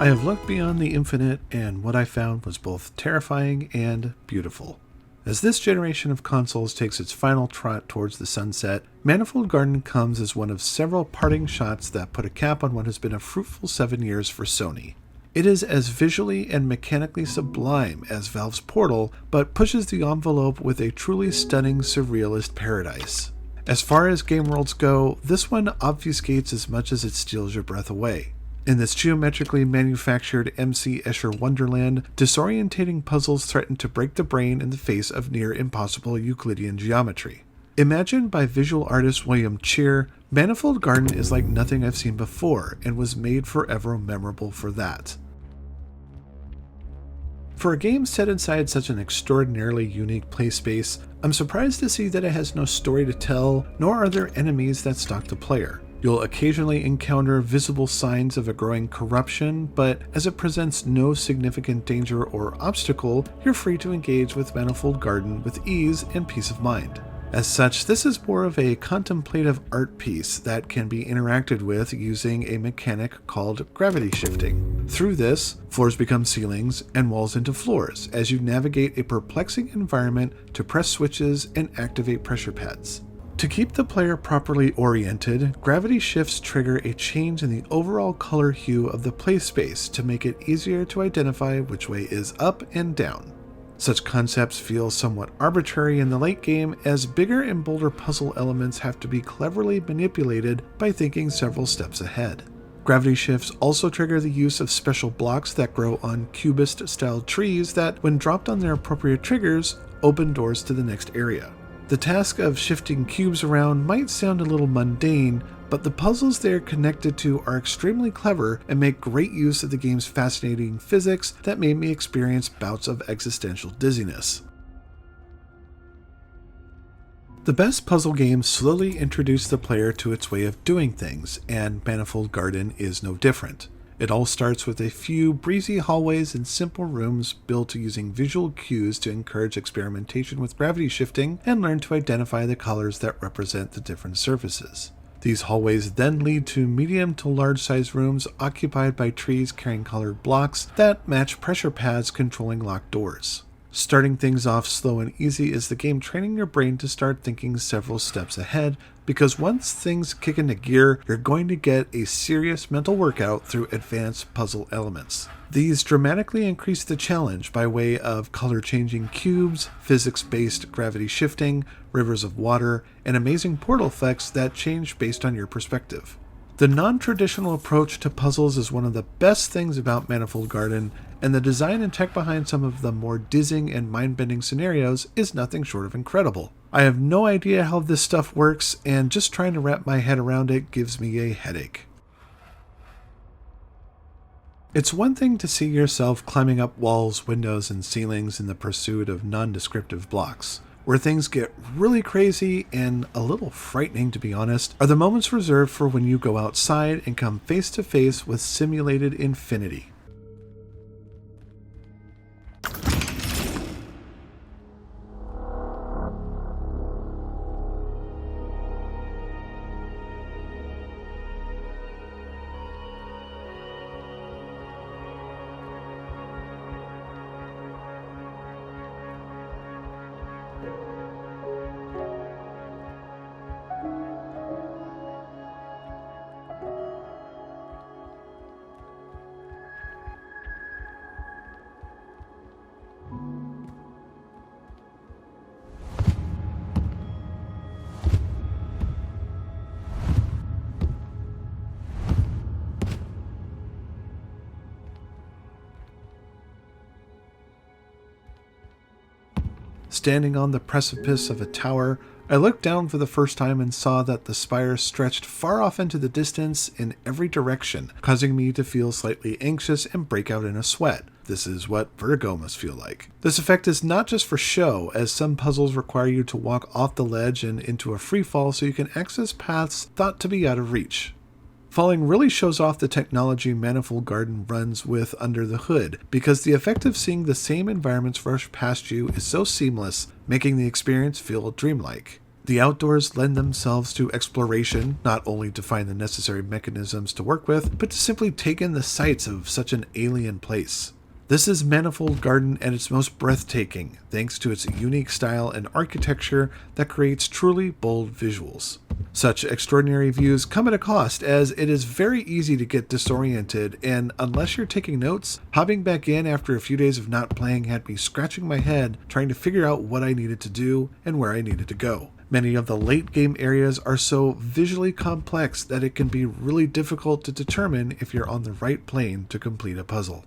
I have looked beyond the infinite, and what I found was both terrifying and beautiful. As this generation of consoles takes its final trot towards the sunset, Manifold Garden comes as one of several parting shots that put a cap on what has been a fruitful 7 years for Sony. It is as visually and mechanically sublime as Valve's Portal, but pushes the envelope with a truly stunning surrealist paradise. As far as game worlds go, this one obfuscates as much as it steals your breath away. In this geometrically manufactured MC Escher wonderland, disorientating puzzles threaten to break the brain in the face of near-impossible Euclidean geometry. Imagined by visual artist William Cheer, Manifold Garden is like nothing I've seen before, and was made forever memorable for that. For a game set inside such an extraordinarily unique playspace, I'm surprised to see that it has no story to tell, nor are there enemies that stalk the player. You'll occasionally encounter visible signs of a growing corruption, but as it presents no significant danger or obstacle, you're free to engage with Manifold Garden with ease and peace of mind. As such, this is more of a contemplative art piece that can be interacted with using a mechanic called gravity shifting. Through this, floors become ceilings and walls into floors as you navigate a perplexing environment to press switches and activate pressure pads. To keep the player properly oriented, gravity shifts trigger a change in the overall color hue of the playspace to make it easier to identify which way is up and down. Such concepts feel somewhat arbitrary in the late game, as bigger and bolder puzzle elements have to be cleverly manipulated by thinking several steps ahead. Gravity shifts also trigger the use of special blocks that grow on cubist-style trees that, when dropped on their appropriate triggers, open doors to the next area. The task of shifting cubes around might sound a little mundane, but the puzzles they are connected to are extremely clever and make great use of the game's fascinating physics that made me experience bouts of existential dizziness. The best puzzle games slowly introduce the player to its way of doing things, and Manifold Garden is no different. It all starts with a few breezy hallways and simple rooms built using visual cues to encourage experimentation with gravity shifting and learn to identify the colors that represent the different surfaces. These hallways then lead to medium to large size rooms occupied by trees carrying colored blocks that match pressure pads controlling locked doors. Starting things off slow and easy is the game training your brain to start thinking several steps ahead, because once things kick into gear, you're going to get a serious mental workout through advanced puzzle elements. These dramatically increase the challenge by way of color-changing cubes, physics-based gravity shifting, rivers of water, and amazing portal effects that change based on your perspective. The non-traditional approach to puzzles is one of the best things about Manifold Garden, and the design and tech behind some of the more dizzying and mind-bending scenarios is nothing short of incredible. I have no idea how this stuff works, and just trying to wrap my head around it gives me a headache. It's one thing to see yourself climbing up walls, windows, and ceilings in the pursuit of non-descriptive blocks. Where things get really crazy and a little frightening, to be honest, are the moments reserved for when you go outside and come face to face with simulated infinity. Standing on the precipice of a tower, I looked down for the first time and saw that the spire stretched far off into the distance in every direction, causing me to feel slightly anxious and break out in a sweat. This is what vertigo must feel like. This effect is not just for show, as some puzzles require you to walk off the ledge and into a free fall so you can access paths thought to be out of reach. Falling really shows off the technology Manifold Garden runs with under the hood, because the effect of seeing the same environments rush past you is so seamless, making the experience feel dreamlike. The outdoors lend themselves to exploration, not only to find the necessary mechanisms to work with, but to simply take in the sights of such an alien place. This is Manifold Garden at its most breathtaking, thanks to its unique style and architecture that creates truly bold visuals. Such extraordinary views come at a cost, as it is very easy to get disoriented, and unless you're taking notes, hopping back in after a few days of not playing had me scratching my head trying to figure out what I needed to do and where I needed to go. Many of the late game areas are so visually complex that it can be really difficult to determine if you're on the right plane to complete a puzzle.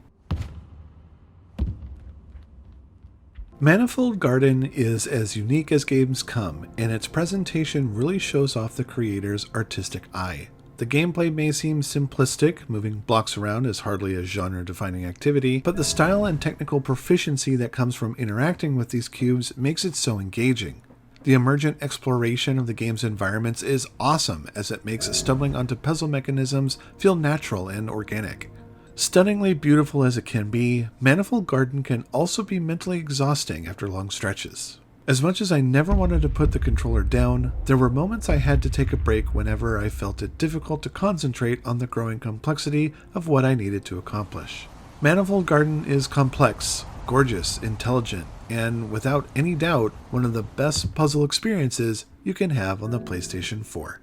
Manifold Garden is as unique as games come, and its presentation really shows off the creator's artistic eye. The gameplay may seem simplistic, moving blocks around is hardly a genre-defining activity, but the style and technical proficiency that comes from interacting with these cubes makes it so engaging. The emergent exploration of the game's environments is awesome, as it makes stumbling onto puzzle mechanisms feel natural and organic. Stunningly beautiful as it can be, Manifold Garden can also be mentally exhausting after long stretches. As much as I never wanted to put the controller down, there were moments I had to take a break whenever I felt it difficult to concentrate on the growing complexity of what I needed to accomplish. Manifold Garden is complex, gorgeous, intelligent, and without any doubt, one of the best puzzle experiences you can have on the PlayStation 4.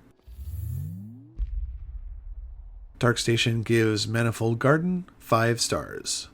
DarkStation gives Manifold Garden 5 stars.